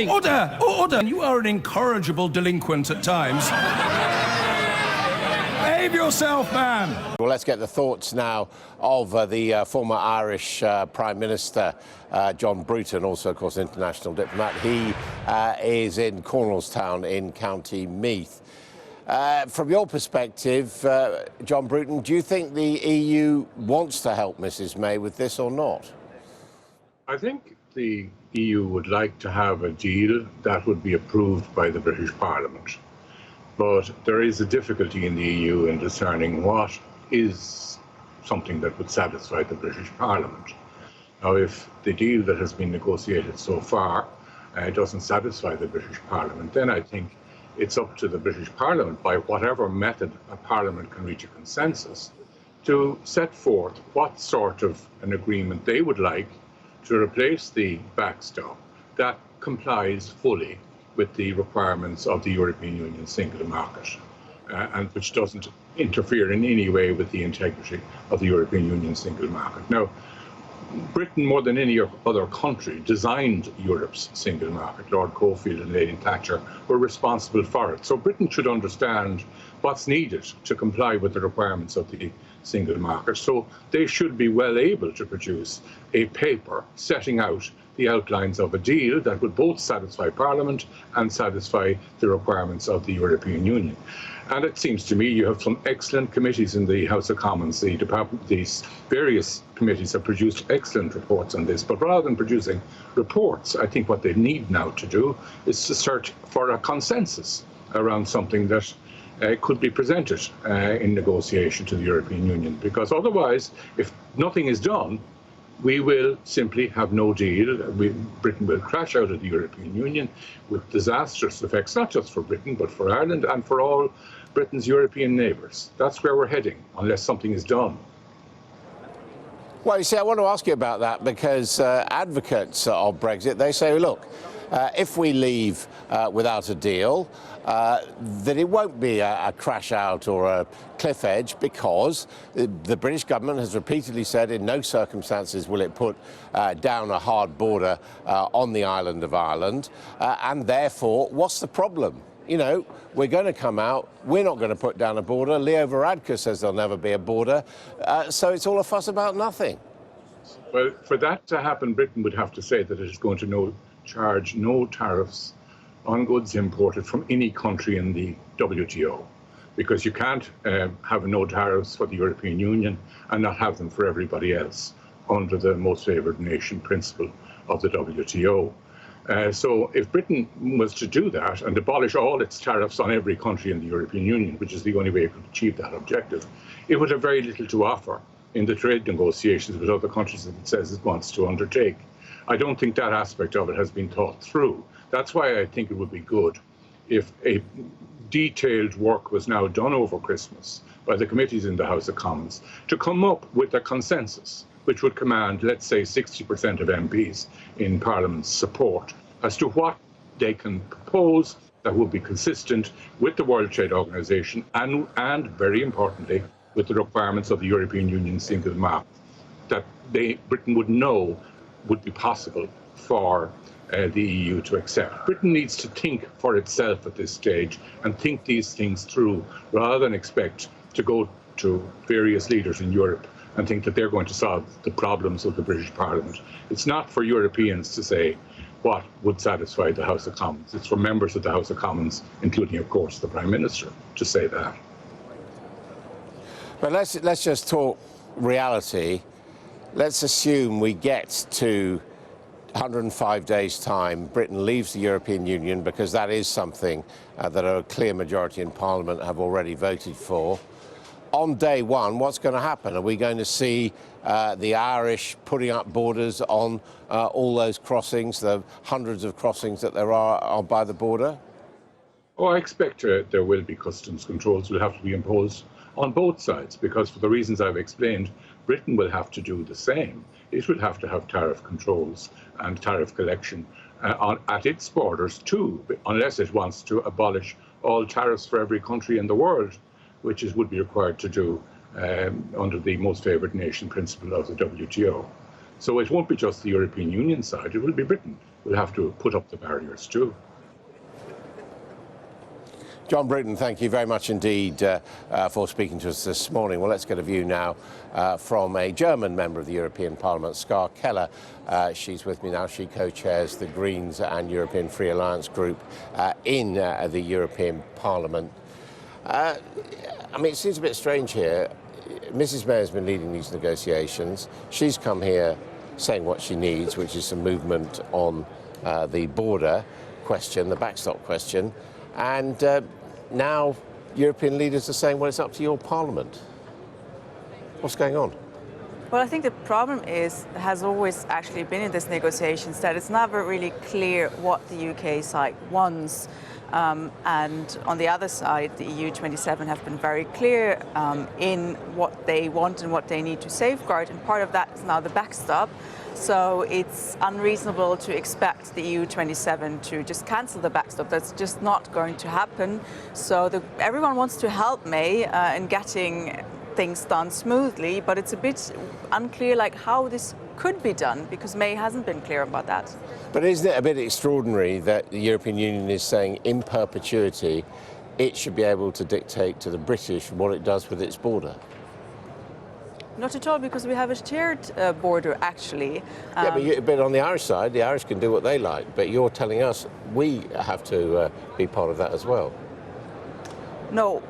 Order! Order! You are an incorrigible delinquent at times. Behave yourself, man! Well, let's get the thoughts now of the former Irish Prime Minister, John Bruton, also, of course, international diplomat. He is in Cornwallstown in County Meath. From your perspective, John Bruton, do you think the EU wants to help Mrs May with this or not? I think the EU would like to have a deal that would be approved by the British Parliament. But there is a difficulty in the EU in discerning what is something that would satisfy the British Parliament. Now, if the deal that has been negotiated so far doesn't satisfy the British Parliament, then I think it's up to the British Parliament, by whatever method a Parliament can reach a consensus, to set forth what sort of an agreement they would like to replace the backstop that complies fully with the requirements of the European Union single market and which doesn't interfere in any way with the integrity of the European Union single market. Now, Britain, more than any other country, designed Europe's single market. Lord Cockfield and Lady Thatcher were responsible for it. So Britain should understand what's needed to comply with the requirements of the single market. So they should be well able to produce a paper setting out the outlines of a deal that would both satisfy Parliament and satisfy the requirements of the European Union. And it seems to me you have some excellent committees in the House of Commons. These various committees have produced excellent reports on this. But rather than producing reports, I think what they need now to do is to search for a consensus around something that could be presented in negotiation to the European Union. Because otherwise, if nothing is done, we will simply have no deal. Britain will crash out of the European Union with disastrous effects, not just for Britain, but for Ireland and for all Britain's European neighbours. That's where we're heading, unless something is done. Well, you see, I want to ask you about that because advocates of Brexit, they say, look, if we leave without a deal, that it won't be a crash out or a cliff edge, because the British government has repeatedly said in no circumstances will it put down a hard border on the island of Ireland. And therefore, what's the problem? You know, we're going to come out, we're not going to put down a border. Leo Varadkar says there'll never be a border. So it's all a fuss about nothing. Well, for that to happen, Britain would have to say that it is going to charge no tariffs on goods imported from any country in the WTO, because you can't have no tariffs for the European Union and not have them for everybody else under the most favoured nation principle of the WTO. So if Britain was to do that and abolish all its tariffs on every country in the European Union, which is the only way it could achieve that objective, it would have very little to offer in the trade negotiations with other countries that it says it wants to undertake. I don't think that aspect of it has been thought through. That's why I think it would be good if a detailed work was now done over Christmas by the committees in the House of Commons to come up with a consensus which would command, let's say, 60% of MPs in Parliament's support as to what they can propose that would be consistent with the World Trade Organization and very importantly, with the requirements of the European Union single market, that Britain would know would be possible for the EU to accept. Britain needs to think for itself at this stage and think these things through, rather than expect to go to various leaders in Europe and think that they're going to solve the problems of the British Parliament. It's not for Europeans to say what would satisfy the House of Commons. It's for members of the House of Commons, including, of course, the Prime Minister, to say that. But let's just talk reality. Let's assume we get to 105 days' time, Britain leaves the European Union, because that is something that a clear majority in Parliament have already voted for. On day one, what's going to happen? Are we going to see the Irish putting up borders on all those crossings, the hundreds of crossings that there are by the border? Oh, I expect there will be customs controls will have to be imposed on both sides, because for the reasons I've explained, Britain will have to do the same. It will have to have tariff controls and tariff collection at its borders too, unless it wants to abolish all tariffs for every country in the world, which would be required to do under the most favoured nation principle of the WTO. So it won't be just the European Union side, it will be Britain will have to put up the barriers too. John Bruton, thank you very much indeed for speaking to us this morning. Well, let's get a view now from a German member of the European Parliament, Ska Keller. She's with me now. She co-chairs the Greens and European Free Alliance group in the European Parliament. I mean, it seems a bit strange here. Mrs May has been leading these negotiations. She's come here saying what she needs, which is some movement on the border question, the backstop question. And now European leaders are saying, well, it's up to your parliament. What's going on? Well, I think the problem has always actually been in these negotiations that it's never really clear what the UK side wants. And on the other side, the EU 27 have been very clear in what they want and what they need to safeguard. And part of that is now the backstop. So it's unreasonable to expect the EU 27 to just cancel the backstop. That's just not going to happen. So everyone wants to help May in getting things done smoothly, but it's a bit unclear like how this could be done because May hasn't been clear about that. But isn't it a bit extraordinary that the European Union is saying in perpetuity it should be able to dictate to the British what it does with its border? Not at all, because we have a shared border, actually. Yeah, but on the Irish side, the Irish can do what they like, but you're telling us we have to be part of that as well. No.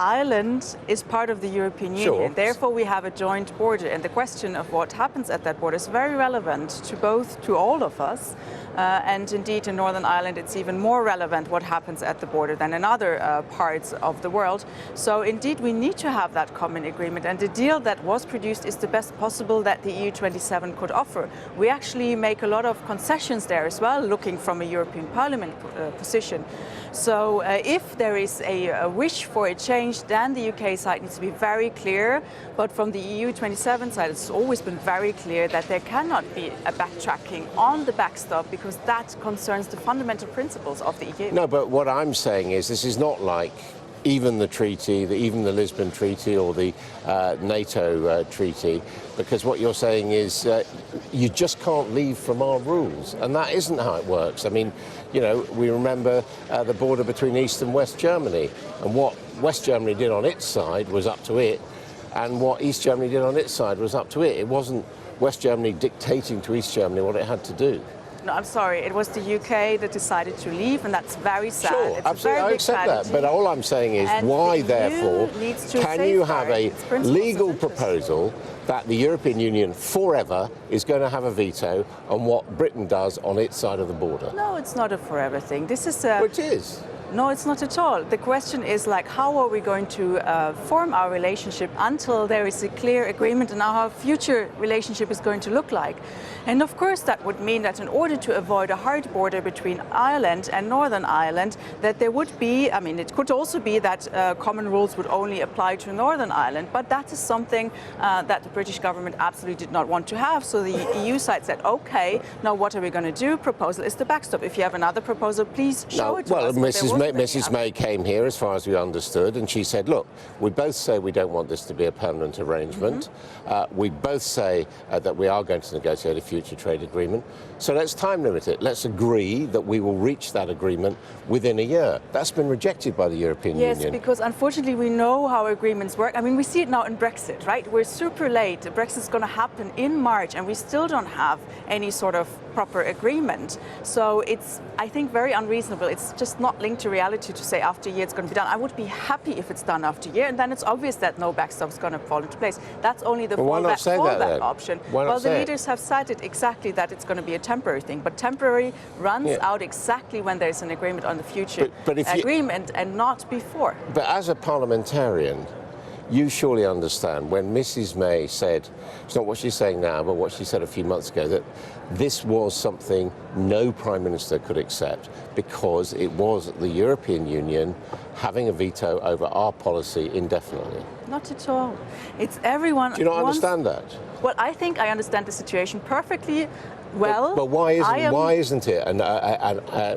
Ireland is part of the European Union. Sure. Therefore, we have a joint border, and the question of what happens at that border is very relevant to all of us. And indeed, in Northern Ireland, it's even more relevant what happens at the border than in other parts of the world. So indeed, we need to have that common agreement. And the deal that was produced is the best possible that the EU 27 could offer. We actually make a lot of concessions there as well, looking from a European Parliament position. So if there is a wish for a change, then the UK side needs to be very clear. But from the EU 27 side, it's always been very clear that there cannot be a backtracking on the backstop because that concerns the fundamental principles of the EU. No, but what I'm saying is this is not like even the treaty, even the Lisbon Treaty or the NATO treaty, because what you're saying is you just can't leave from our rules, and that isn't how it works. I mean, you know, we remember the border between East and West Germany, and what West Germany did on its side was up to it, and what East Germany did on its side was up to it. It wasn't West Germany dictating to East Germany what it had to do. No, I'm sorry. It was the UK that decided to leave, and that's very sad. Sure, it's absolutely, I accept that. But all I'm saying is, why, therefore, can you have a legal proposal that the European Union forever is going to have a veto on what Britain does on its side of the border? No, it's not a forever thing. This is a... Which is? No, it's not at all. The question is like, how are we going to form our relationship until there is a clear agreement on how our future relationship is going to look like? And of course, that would mean that in order to avoid a hard border between Ireland and Northern Ireland, that there would be, I mean, it could also be that common rules would only apply to Northern Ireland, but that is something that the British government absolutely did not want to have. So the EU side said, okay, now what are we going to do? Proposal is the backstop. If you have another proposal, please show it to us. Mrs May came here, as far as we understood, and she said, look, we both say we don't want this to be a permanent arrangement. We both say that we are going to negotiate a future trade agreement. So let's time limit it. Let's agree that we will reach that agreement within a year. That's been rejected by the European Union. Yes, because unfortunately we know how agreements work. I mean, we see it now in Brexit, right? We're super late. Brexit is going to happen in March, and we still don't have any sort of proper agreement. So it's, I think, very unreasonable. It's just not linked to reality to say after a year it's going to be done. I would be happy if it's done after a year, and then it's obvious that no backstop is going to fall into place. That's only the fallback option. Well, the leaders have said it exactly, that it's going to be a temporary thing, but temporary runs out exactly when there's an agreement on the future agreement and not before. But as a parliamentarian, you surely understand when Mrs May said, it's not what she's saying now, but what she said a few months ago, that this was something no Prime Minister could accept because it was the European Union having a veto over our policy indefinitely. Not at all. It's everyone. Do you not understand that? Well, I think I understand the situation perfectly well. But why isn't it? And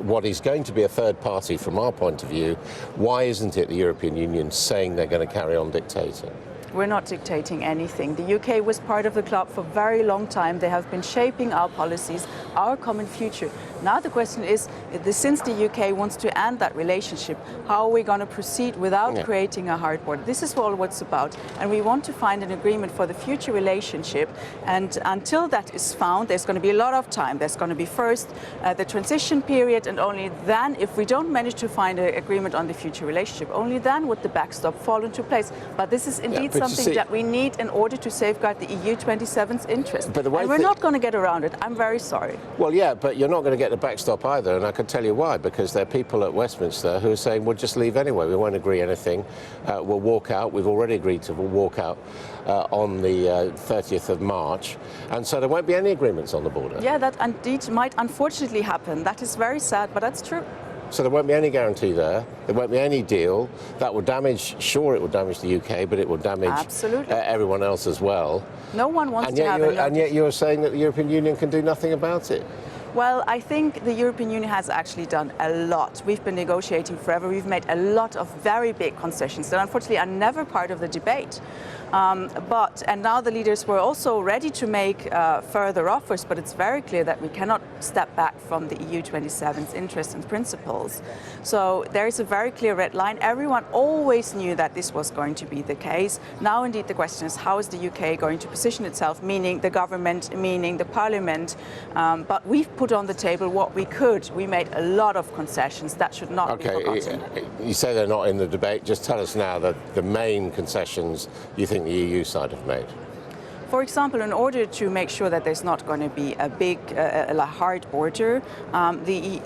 what is going to be a third party from our point of view, why isn't it the European Union saying they're going to carry on dictating? We're not dictating anything. The UK was part of the club for a very long time. They have been shaping our policies, our common future. Now the question is, since the UK wants to end that relationship, how are we going to proceed without creating a hard border? This is all what's about. And we want to find an agreement for the future relationship. And until that is found, there's going to be a lot of time. There's going to be first the transition period, and only then, if we don't manage to find an agreement on the future relationship, only then would the backstop fall into place. But this is indeed something that we need in order to safeguard the EU 27's interest. But and we're not going to get around it. I'm very sorry. Well, yeah, but you're not going to get the backstop either, and I can tell you why, because there are people at Westminster who are saying, we'll just leave anyway, we won't agree anything, we'll walk out. We've already agreed to walk out on the 30th of March, and so there won't be any agreements on the border. Yeah, that indeed might unfortunately happen. That is very sad, but that's true. So there won't be any guarantee there. There won't be any deal. That will damage, sure, it will damage the UK, but it will damage everyone else as well. No one wants to have And yet you're saying that the European Union can do nothing about it. Well, I think the European Union has actually done a lot. We've been negotiating forever. We've made a lot of very big concessions that unfortunately are never part of the debate. And now the leaders were also ready to make further offers, but it's very clear that we cannot step back from the EU 27's interests and principles. So there is a very clear red line. Everyone always knew that this was going to be the case. Now, indeed, the question is, how is the UK going to position itself, meaning the government, meaning the parliament? But we've put on the table what we could. We made a lot of concessions. That should not be forgotten. You say they're not in the debate. Just tell us now the main concessions you think the EU side have made. For example, in order to make sure that there's not going to be a big, hard border, the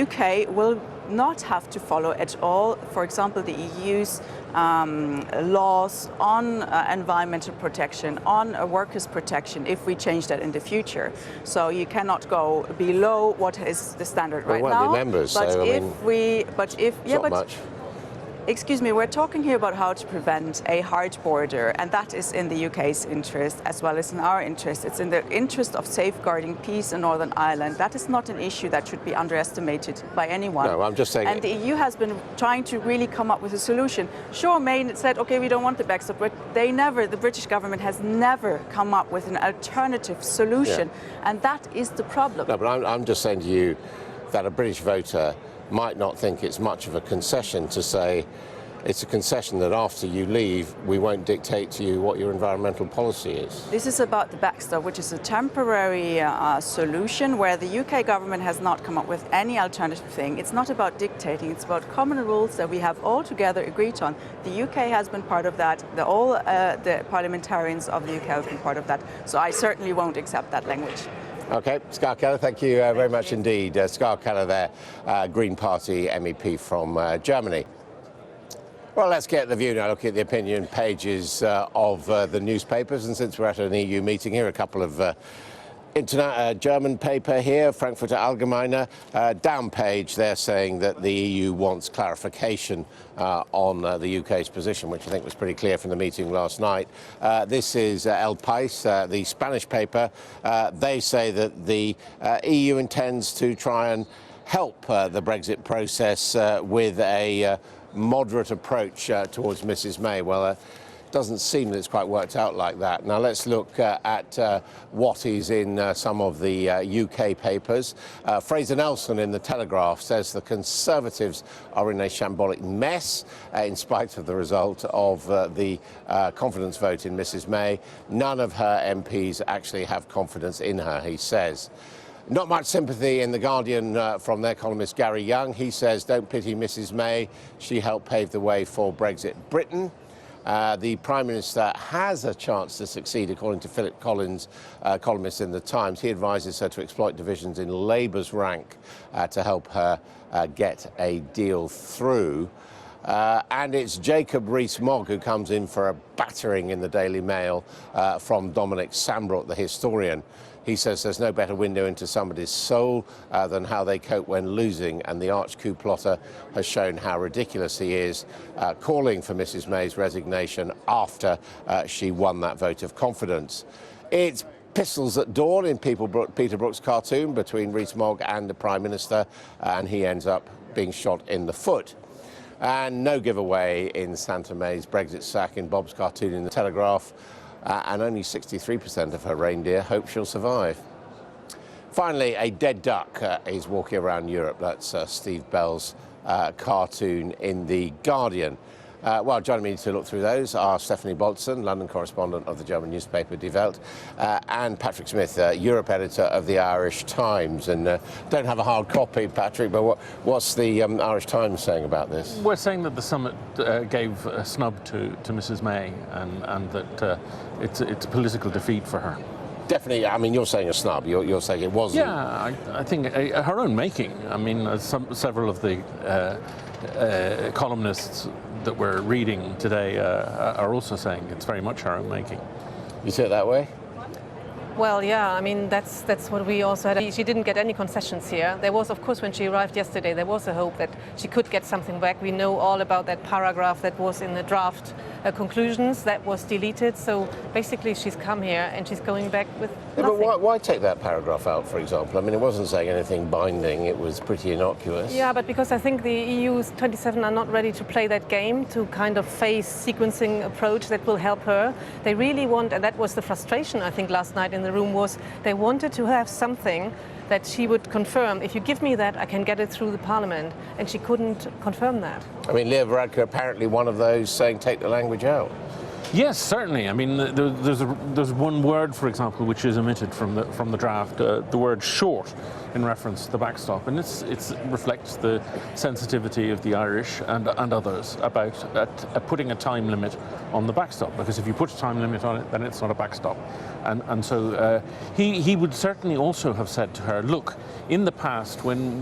UK will not have to follow at all, for example, the EU's laws on environmental protection, on workers' protection, if we change that in the future. So you cannot go below what is the standard right now. Be members, but so, much. Excuse me, we're talking here about how to prevent a hard border, and that is in the UK's interest as well as in our interest. It's in the interest of safeguarding peace in Northern Ireland. That is not an issue that should be underestimated by anyone. No, I'm just saying. And the EU has been trying to really come up with a solution. Sure, May said, okay, we don't want the backstop, but the British government has never come up with an alternative solution, and that is the problem. No, but I'm just saying to you that a British voter might not think it's much of a concession to say it's a concession that after you leave, we won't dictate to you what your environmental policy is. This is about the backstop, which is a temporary solution where the UK government has not come up with any alternative thing. It's not about dictating, it's about common rules that we have all together agreed on. The UK has been part of that, all the parliamentarians of the UK have been part of that, so I certainly won't accept that language. Okay, Ska Keller, thank you very much indeed. Ska Keller there, Green Party MEP from Germany. Well, let's get the view now, looking at the opinion pages of the newspapers. And since we're at an EU meeting here, a couple of German paper here, Frankfurter Allgemeine, down page, they're saying that the EU wants clarification on the UK's position, which I think was pretty clear from the meeting last night. This is El País, the Spanish paper. They say that the EU intends to try and help the Brexit process with a moderate approach towards Mrs May. Well, doesn't seem that it's quite worked out like that. Now let's look at what is in some of the UK papers. Fraser Nelson in the Telegraph says the Conservatives are in a shambolic mess in spite of the result of the confidence vote in Mrs May. None of her MPs actually have confidence in her, he says. Not much sympathy in The Guardian from their columnist Gary Young. He says, don't pity Mrs May, she helped pave the way for Brexit Britain. The Prime Minister has a chance to succeed, according to Philip Collins, columnist in The Times. He advises her to exploit divisions in Labour's rank to help her get a deal through. And it's Jacob Rees-Mogg who comes in for a battering in the Daily Mail from Dominic Sambrook, the historian. He says there's no better window into somebody's soul than how they cope when losing, and the arch coup plotter has shown how ridiculous he is, calling for Mrs May's resignation after she won that vote of confidence. It's pistols at dawn in Peter Brook's cartoon between Rees-Mogg and the Prime Minister, and he ends up being shot in the foot. And no giveaway in Santa May's Brexit sack in Bob's cartoon in the Telegraph, and only 63% of her reindeer hope she'll survive. Finally, a dead duck is walking around Europe. That's Steve Bell's cartoon in The Guardian. Well, joining me to look through those are Stephanie Bolton, London correspondent of the German newspaper Die Welt, and Patrick Smith, Europe editor of the Irish Times. And don't have a hard copy, Patrick, but what's the Irish Times saying about this? We're saying that the summit gave a snub to Mrs May, and that it's a political defeat for her. Definitely, I mean, you're saying a snub. You're saying it wasn't. Yeah, I think her own making. I mean, several of the columnists that we're reading today are also saying it's very much her own making. You see it that way? Well, yeah, I mean, that's what we also had. She didn't get any concessions here. There was, of course, when she arrived yesterday, there was a hope that she could get something back. We know all about that paragraph that was in the draft conclusions that was deleted. So basically, she's come here and she's going back with nothing. But why take that paragraph out, for example? I mean, it wasn't saying anything binding. It was pretty innocuous. Yeah, but because I think the EU's 27 are not ready to play that game, to kind of face sequencing approach that will help her. They really want, and that was the frustration, I think, last night in the room, was they wanted to have something that she would confirm. If you give me that, I can get it through the parliament. And she couldn't confirm that. I mean, Leah Varadkar apparently one of those saying take the language out. Yes, certainly. I mean, there's one word, for example, which is omitted from the draft, the word "short," in reference to the backstop, and it reflects the sensitivity of the Irish and others about putting a time limit on the backstop. Because if you put a time limit on it, then it's not a backstop. And so he would certainly also have said to her, look, in the past, when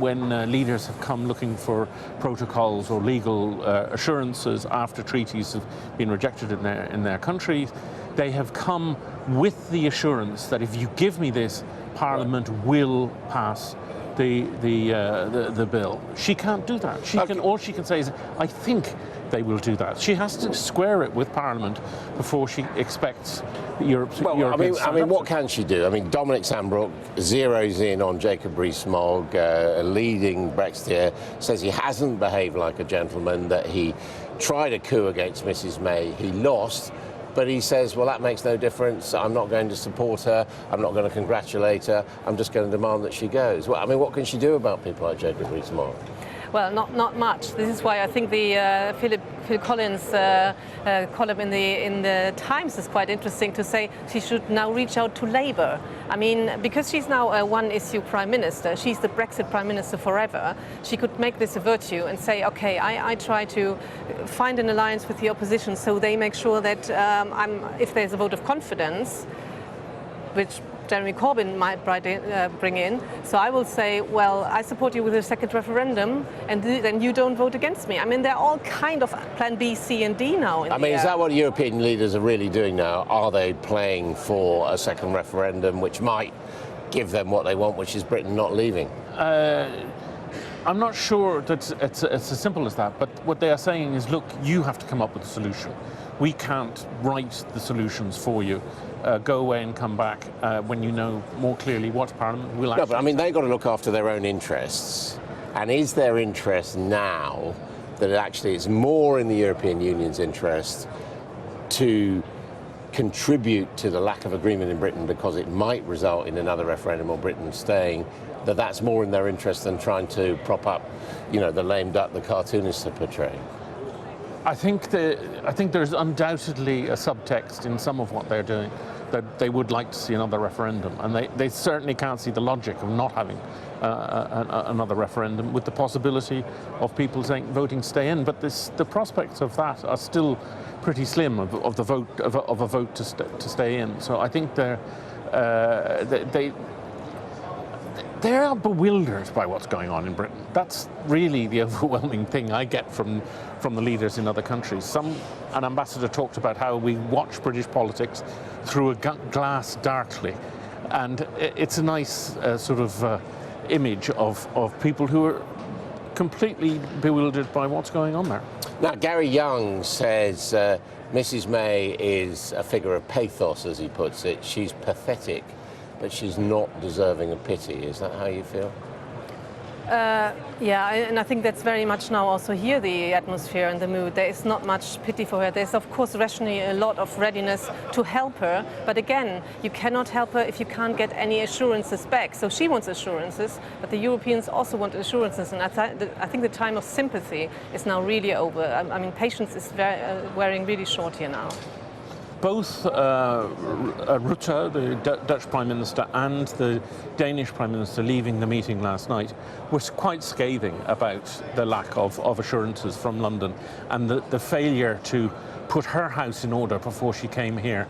leaders have come looking for protocols or legal assurances after treaties have been rejected in their countries, they have come with the assurance that if you give me this, Parliament will pass the bill. She can't do that. All she can say is, I think they will do that. She has to square it with Parliament before she expects Europe. I mean, what can she do? I mean, Dominic Sambrook zeroes in on Jacob Rees-Mogg, a leading Brexiteer, says he hasn't behaved like a gentleman, that he tried a coup against Mrs May, he lost. But he says, well, that makes no difference. I'm not going to support her. I'm not going to congratulate her. I'm just going to demand that she goes. Well, I mean, what can she do about people like Jacob Rees-Mogg? Well, not much. This is why I think the Phil Collins column in the Times is quite interesting, to say she should now reach out to Labour. I mean, because she's now a one-issue Prime Minister, she's the Brexit Prime Minister forever, she could make this a virtue and say, OK, I try to find an alliance with the opposition so they make sure that if there's a vote of confidence, which Jeremy Corbyn might bring in. So I will say, well, I support you with a second referendum, and then you don't vote against me. I mean, they're all kind of plan B, C, and D now. I mean, is that what European leaders are really doing now? Are they playing for a second referendum, which might give them what they want, which is Britain not leaving? I'm not sure that it's as simple as that, but what they are saying is, look, you have to come up with a solution. We can't write the solutions for you. Go away and come back when you know more clearly what Parliament will actually... No, but I mean, they've got to look after their own interests. And is their interest now that actually it's more in the European Union's interest to contribute to the lack of agreement in Britain because it might result in another referendum or Britain staying, that's more in their interest than trying to prop up, the lame duck the cartoonists are portraying? I think there's undoubtedly a subtext in some of what they're doing, that they would like to see another referendum, and they certainly can't see the logic of not having another referendum, with the possibility of people voting stay in. But the prospects of that are still pretty slim of a vote to stay in. So I think they are bewildered by what's going on in Britain. That's really the overwhelming thing I get from the leaders in other countries. An ambassador talked about how we watch British politics through a glass darkly, and it's a nice image of people who are completely bewildered by what's going on there. Now, Gary Young says Mrs May is a figure of pathos, as he puts it. She's pathetic, but she's not deserving of pity. Is that how you feel? Yeah, and I think that's very much now also here the atmosphere and the mood. There is not much pity for her. There's of course rationally a lot of readiness to help her, but again, you cannot help her if you can't get any assurances back. So she wants assurances, but the Europeans also want assurances, and I think the time of sympathy is now really over. I mean, patience is wearing really short here now. Both Rutte, the Dutch Prime Minister, and the Danish Prime Minister leaving the meeting last night were quite scathing about the lack of assurances from London and the failure to put her house in order before she came here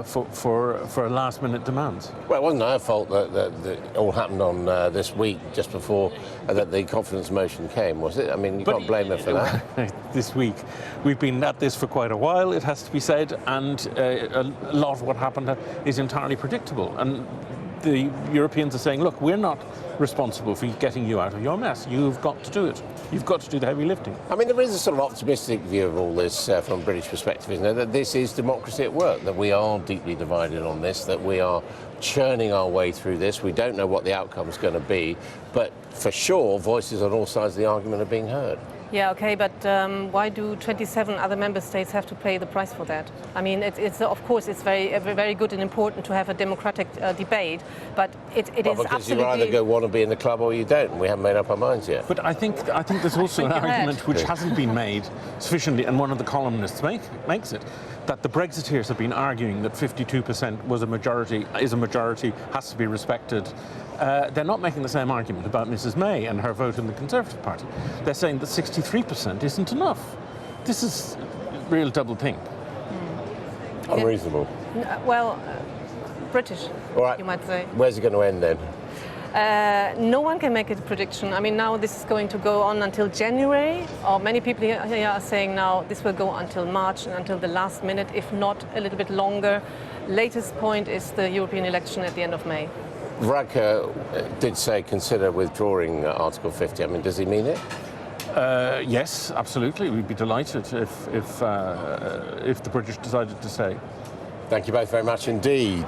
for last-minute demands. Well, it wasn't our fault that it all happened on this week, just before that the confidence motion came, was it? I mean, you can't blame her for that. This week, we've been at this for quite a while, it has to be said, and a lot of what happened is entirely predictable. And the Europeans are saying, look, we're not responsible for getting you out of your mess. You've got to do it. You've got to do the heavy lifting. I mean, there is a sort of optimistic view of all this from a British perspective, isn't there? That this is democracy at work, that we are deeply divided on this, that we are churning our way through this. We don't know what the outcome is going to be, but for sure, voices on all sides of the argument are being heard. Yeah, okay, but why do 27 other member states have to pay the price for that? I mean, it's of course it's very good and important to have a democratic debate, but it is because absolutely. You either want to be in the club or you don't, and we haven't made up our minds yet. But I think there's also an argument which hasn't been made sufficiently, and one of the columnists makes it, that the Brexiteers have been arguing that 52% is a majority, has to be respected. They're not making the same argument about Mrs May and her vote in the Conservative Party. They're saying that 63% isn't enough. This is real double think. Unreasonable. Well, British, all right. You might say. Where's it going to end then? No one can make a prediction. I mean, now this is going to go on until January, or many people here are saying now this will go until March and until the last minute, if not a little bit longer. Latest point is the European election at the end of May. Varadkar did say consider withdrawing Article 50. I mean, does he mean it? Yes, absolutely. We'd be delighted if the British decided to say. Thank you both very much indeed.